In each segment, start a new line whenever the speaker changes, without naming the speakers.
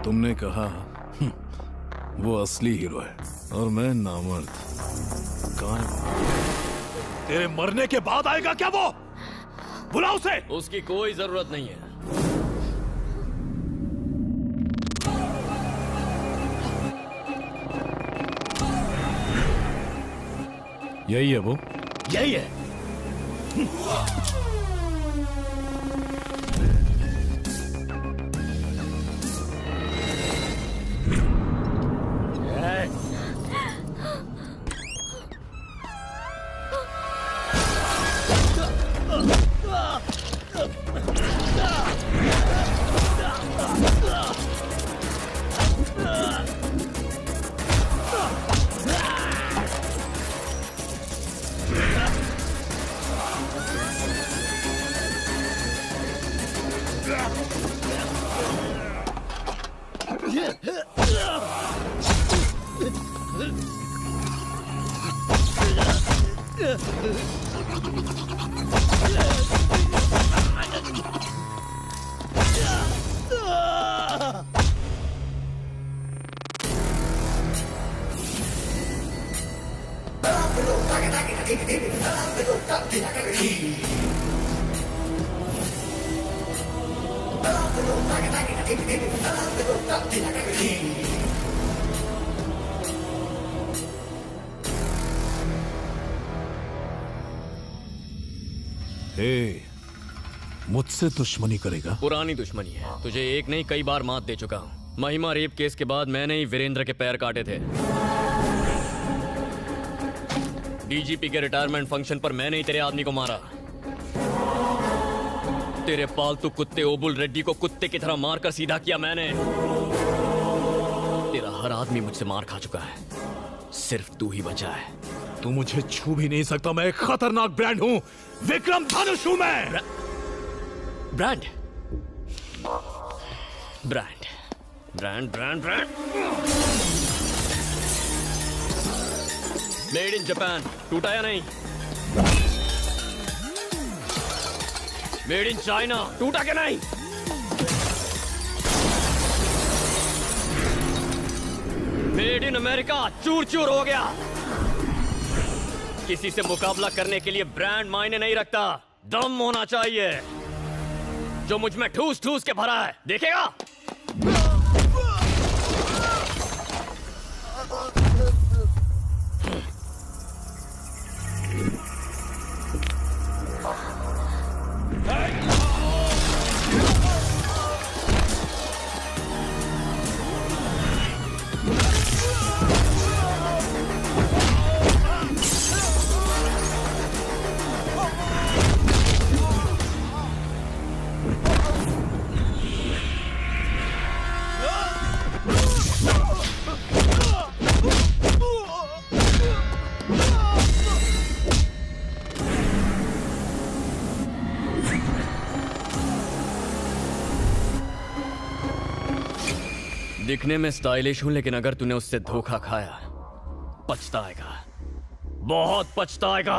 तुमने कहा वो असली हीरो है और मैं नामर्द। कहाँ है वो? तेरे मरने के बाद आएगा क्या वो? बुला उसे।
उसकी कोई जरूरत नहीं है।
यही है वो?
यही है।
मुझसे दुश्मनी करेगा?
पुरानी दुश्मनी है। तुझे एक नहीं कई बार मात दे चुका हूं। महिमा रेप केस के बाद मैंने ही वीरेंद्र के पैर काटे थे। डीजीपी के रिटायरमेंट फंक्शन पर मैंने ही तेरे आदमी को मारा। तेरे पालतू कुत्ते ओबुल रेड्डी को कुत्ते की तरह मारकर सीधा किया मैंने। तेरा हर आदमी मुझसे मार खा चुका है, सिर्फ तू ही बचा है।
तू मुझे छू भी नहीं सकता। मैं एक खतरनाक ब्रांड हूं। विक्रम धनुष हूं मैं।
Brand brand brand brand brand made in Japan. टूटा या नहीं? Made in China. टूटा क्या नहीं? Made in America. चूर चूर हो गया। किसी से मुकाबला करने के लिए ब्रांड मायने नहीं रखता, दम होना चाहिए जो मुझ में ठूस ठूस के भरा है। देखेगा? दिखने में स्टाइलिश हूं, लेकिन अगर तूने उससे धोखा खाया पछताएगा, बहुत पछताएगा।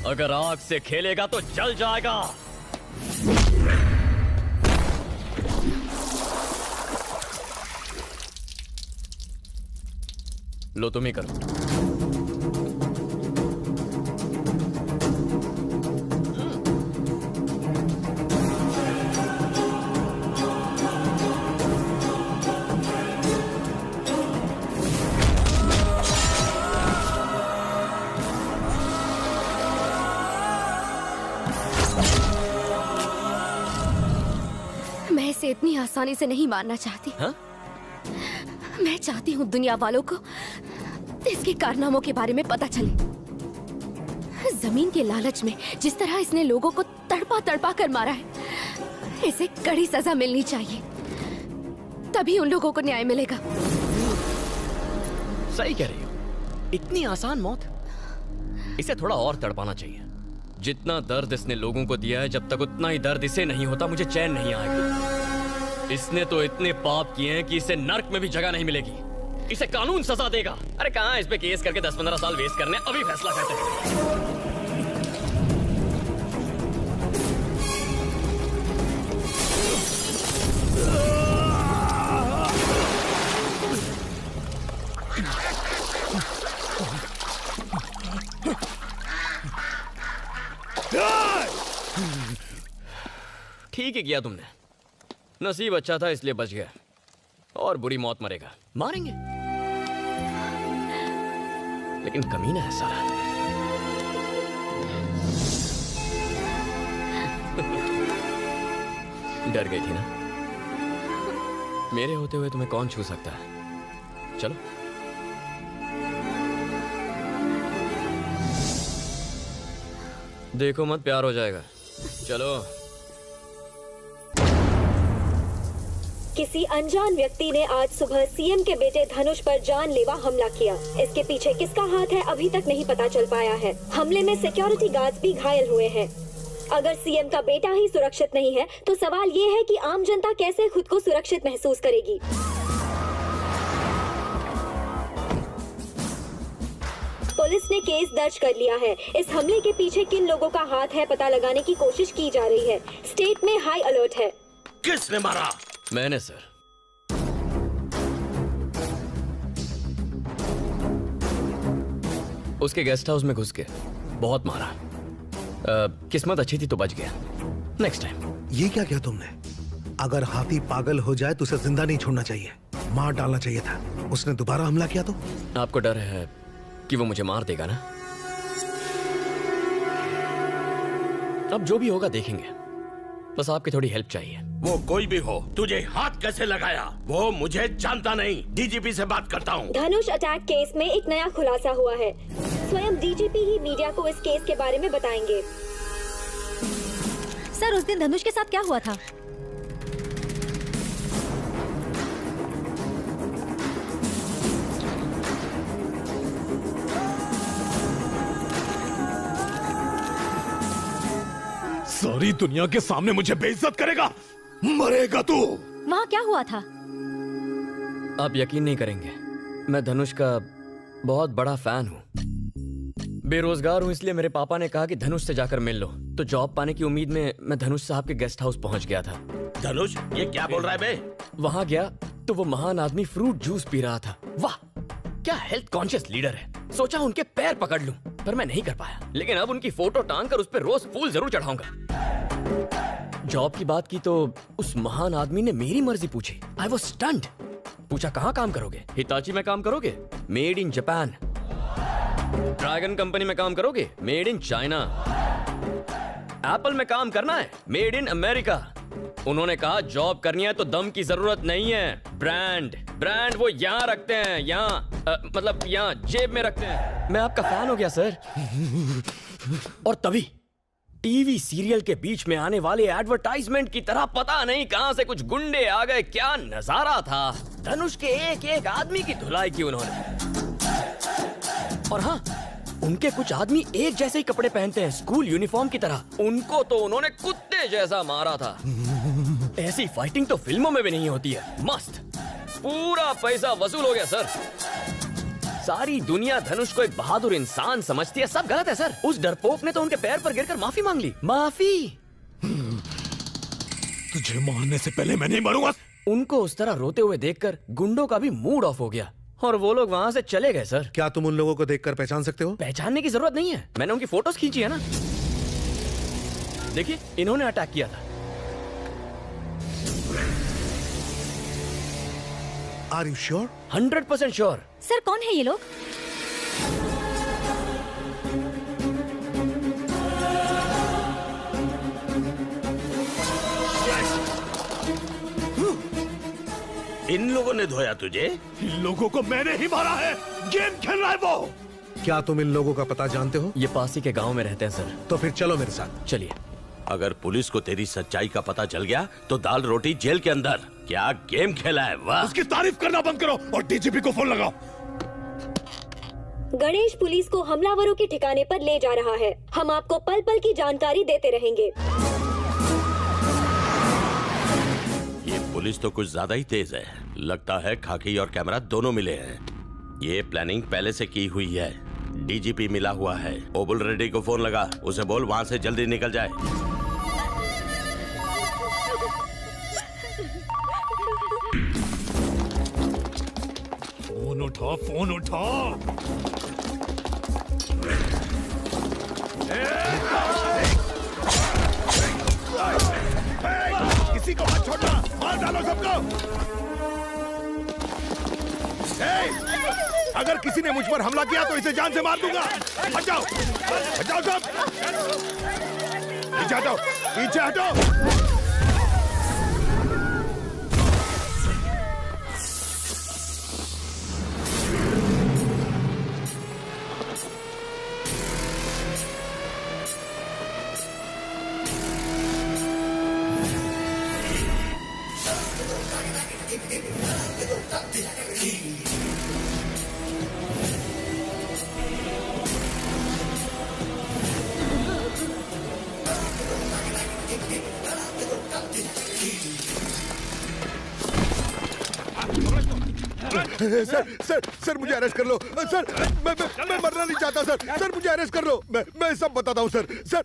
अगर आग से खेलेगा तो जल जाएगा। लो तुम ही करो।
इसे इतनी आसानी से नहीं मारना चाहती।
हा?
मैं चाहती हूँ दुनिया वालों को इसके कारनामों के बारे में पता चले। जमीन के लालच में जिस तरह इसने लोगों को तड़पा तड़पा कर मारा है, इसे कड़ी सजा मिलनी चाहिए, तभी उन लोगों को न्याय मिलेगा।
सही कह रही हो। इतनी आसान मौत? इसे थोड़ा और तड़पाना चाहिए। जितना दर्द इसने लोगों को दिया है, जब तक उतना ही दर्द इसे नहीं होता मुझे चैन नहीं आएगा। इसने तो इतने पाप किए हैं कि इसे नर्क में भी जगह नहीं मिलेगी। इसे कानून सजा देगा। अरे कहां इस पे केस करके 10-15 साल वेस्ट करने, अभी फैसला करते हैं। ठीक ही किया तुमने। नसीब अच्छा था इसलिए बच गया, और बुरी मौत मरेगा। मारेंगे, लेकिन कमीना है साला। डर गई थी ना? मेरे होते हुए तुम्हें कौन छू सकता है? चलो। देखो मत, प्यार हो जाएगा। चलो।
किसी अनजान व्यक्ति ने आज सुबह सीएम के बेटे धनुष पर जानलेवा हमला किया। इसके पीछे किसका हाथ है अभी तक नहीं पता चल पाया है। हमले में सिक्योरिटी गार्ड्स भी घायल हुए हैं। अगर सीएम का बेटा ही सुरक्षित नहीं है तो सवाल ये है कि आम जनता कैसे खुद को सुरक्षित महसूस करेगी। पुलिस ने केस दर्ज कर लिया है। इस हमले के पीछे किन लोगों का हाथ है पता लगाने की कोशिश की जा रही है। स्टेट में हाई अलर्ट है।
किसने मारा?
मैंने सर। उसके गेस्ट हाउस में घुस के बहुत मारा। किस्मत अच्छी थी तो बच गया। Next time.
ये क्या किया तुमने? अगर हाथी पागल हो जाए तो उसे जिंदा नहीं छोड़ना चाहिए, मार डालना चाहिए था। उसने दोबारा हमला किया तो?
आपको डर है कि वो मुझे मार देगा ना? अब जो भी होगा देखेंगे, बस आपकी थोड़ी हेल्प चाहिए।
वो कोई भी हो, तुझे हाथ कैसे लगाया वो मुझे जानता नहीं। डीजीपी से बात करता हूँ।
धनुष अटैक केस में एक नया खुलासा हुआ है। स्वयं डीजीपी ही मीडिया को इस केस के बारे में बताएंगे।
सर, उस दिन धनुष के साथ क्या हुआ था?
सारी दुनिया के सामने मुझे बेइज्जत करेगा, मरेगा तू।
वहाँ क्या हुआ था?
आप यकीन नहीं करेंगे, मैं धनुष का बहुत बड़ा फैन हूँ। बेरोजगार हूँ इसलिए मेरे पापा ने कहा कि धनुष से जाकर मिल लो, तो जॉब पाने की उम्मीद में मैं धनुष साहब के गेस्ट हाउस पहुँच गया था।
धनुष, ये क्या बोल रहा है बे?
वहाँ गया तो वो महान आदमी फ्रूट जूस पी रहा था। वाह, क्या हेल्थ कॉन्शियस लीडर है। सोचा उनके पैर पकड़ लूं, पर मैं नहीं कर पाया। लेकिन अब उनकी फोटो टांग कर उस पर रोज फूल जरूर चढ़ाऊंगा। जॉब की बात की तो उस महान आदमी ने मेरी मर्जी पूछी। I was stunned. पूछा कहाँ काम करोगे? हिताची में काम करोगे? Made in Japan. Dragon company में काम करोगे? Made in China. एप्पल में काम करना है? Made in America. उन्होंने कहा जॉब करनी है तो दम की जरूरत नहीं है, ब्रांड वो यहाँ रखते हैं, यहाँ मतलब यहाँ जेब में रखते हैं। मैं आपका फैन हो गया सर। और तभी टीवी सीरियल के बीच में आने वाले एडवर्टाइजमेंट की तरह पता नहीं कहां से कुछ गुंडे आ गए। क्या नजारा था। धनुष के एक एक आदमी की धुलाई की उन्होंने। और हाँ, उनके कुछ आदमी एक जैसे ही कपड़े पहनते हैं, स्कूल यूनिफॉर्म की तरह। उनको तो उन्होंने कुत्ते जैसा मारा था। ऐसी फाइटिंग तो फिल्मों में भी नहीं होती है। मस्त, पूरा पैसा वसूल हो गया सर। सारी दुनिया धनुष को एक बहादुर इंसान समझती है। सब गलत है सर। उस डरपोक ने तो उनके पैर पर गिरकर माफी मांग ली। माफी?
तुझे मारने से पहले मैं नहीं मरूंगा।
उनको उस तरह रोते हुए देखकर गुंडों का भी मूड ऑफ हो गया और वो लोग वहाँ से चले गए सर।
क्या तुम उन लोगों को देखकर पहचान सकते हो?
पहचानने की जरूरत नहीं है, मैंने उनकी फोटोज खींची है ना। देखिए, इन्होंने अटैक किया था।
Are you sure?
100% sure.
Sir, कौन है ये लोग?
इन लोगों ने धोया तुझे?
इन लोगों को मैंने ही मारा है। गेम खेल रहा है वो।
क्या तुम इन लोगों का पता जानते हो?
ये पास ही के गांव में रहते हैं सर।
तो फिर चलो मेरे साथ।
चलिए।
अगर पुलिस को तेरी सच्चाई का पता चल गया तो दाल रोटी जेल के अंदर। क्या गेम खेला है? वाह।
उसकी तारीफ करना बंद करो और डीजीपी को फोन लगाओ।
गणेश पुलिस को हमलावरों के ठिकाने पर ले जा रहा है। हम आपको पल पल की जानकारी देते रहेंगे।
ये पुलिस तो कुछ ज्यादा ही तेज है। लगता है खाकी और कैमरा दोनों मिले हैं। ये प्लानिंग पहले से की हुई है। डीजीपी मिला हुआ है। ओबुल रेड्डी को फोन लगा, उसे बोल वहां से जल्दी निकल जाए।
उठा फोन उठा।
किसी को मत छोड़ना, मार डालो सबको। अगर किसी ने मुझ पर हमला किया तो इसे जान से मार दूंगा। हट जाओ, हट जाओ सब, पीछे हटो, पीछे हटो। सर सर सर मुझे अरेस्ट कर लो सर। मैं मरना नहीं चाहता सर। सर मुझे अरेस्ट कर लो। मैं सब बताता हूँ sir. Sir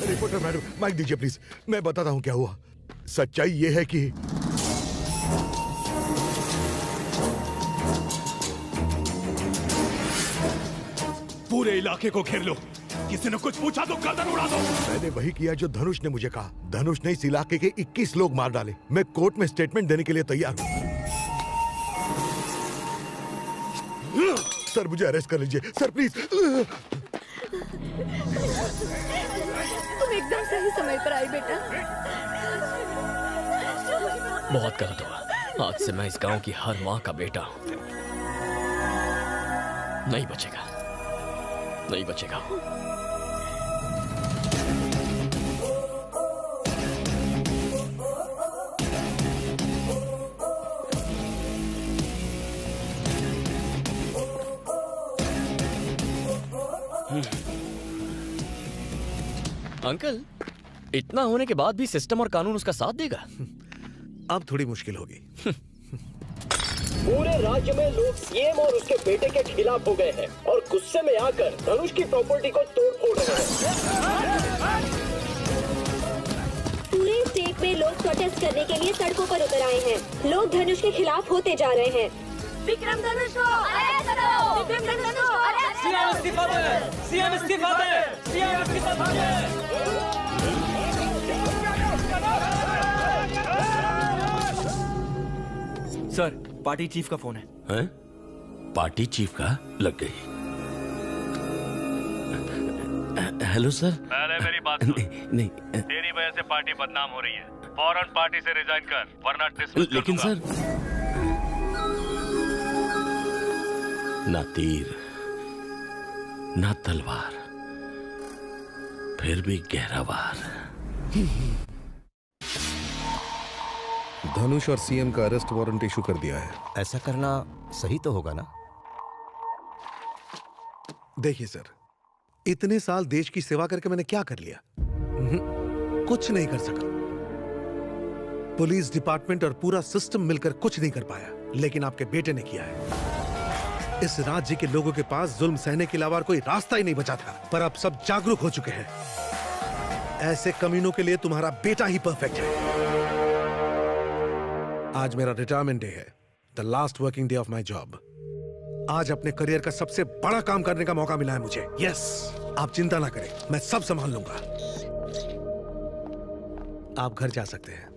reporter madam mike दीजिए प्लीज। मैं बताता हूँ क्या हुआ। सच्चाई ये है कि
पूरे इलाके को घेर लो। किसी ने कुछ पूछा तो गर्दन उड़ा दो।
मैंने वही किया जो धनुष ने मुझे कहा। धनुष ने इस इलाके के 21 लोग मार डाले। मैं कोर्ट में स्टेटमेंट देने के लिए तैयार हूँ। सर मुझे अरेस्ट कर लीजिए सर प्लीज।
तुम एकदम सही समय पर आई बेटा।
बहुत गलत हुआ। आज से मैं इस गांव की हर माँ का बेटा हूं। नहीं बचेगा, नहीं बचेगा। अंकल, इतना होने के बाद भी सिस्टम और कानून उसका साथ देगा?
अब थोड़ी मुश्किल होगी।
पूरे राज्य में लोग सीएम और उसके बेटे के खिलाफ हो गए हैं और गुस्से में आकर धनुष की प्रॉपर्टी को तोड़ फोड़ रहे हैं।
पूरे स्टेट में लोग प्रोटेस्ट करने के लिए सड़कों पर उतर आए हैं। लोग धनुष के खिलाफ होते जा रहे हैं।
विक्रम धनुष को अरेस्ट करो। विक्रम धनुष को अरेस्ट करो।
सीएम इस्तीफा दे, सीएम इस्तीफा दे, सीएम इस्तीफा दे।
सर, पार्टी चीफ का फोन है।
हैं? पार्टी चीफ का लग गई। Hello sir.
पहले मेरी बात सुन।
नहीं
तेरी वजह से पार्टी बदनाम हो रही है। फौरन पार्टी से रिजाइन कर, वरना डिसमिस कर
लेकिन
दूंगा।
सर ना तीर ना तलवार, फिर भी गहरा वार।
धनुष और सीएम का अरेस्ट वारंट इशू कर दिया है।
ऐसा करना सही तो होगा ना?
देखिए सर, इतने साल देश की सेवा करके मैंने क्या कर लिया? कुछ नहीं कर सका। पुलिस डिपार्टमेंट और पूरा सिस्टम मिलकर कुछ नहीं कर पाया, लेकिन आपके बेटे ने किया है। इस राज्य के लोगों के पास जुल्म सहने के अलावा कोई रास्ता ही नहीं बचा था, पर अब सब जागरूक हो चुके हैं। ऐसे कमीनों के लिए तुम्हारा बेटा ही परफेक्ट है। आज मेरा रिटायरमेंट डे है, the last working day of my job. आज अपने करियर का सबसे बड़ा काम करने का मौका मिला है मुझे। यस, आप चिंता ना करें, मैं सब संभाल लूंगा। आप घर जा सकते हैं।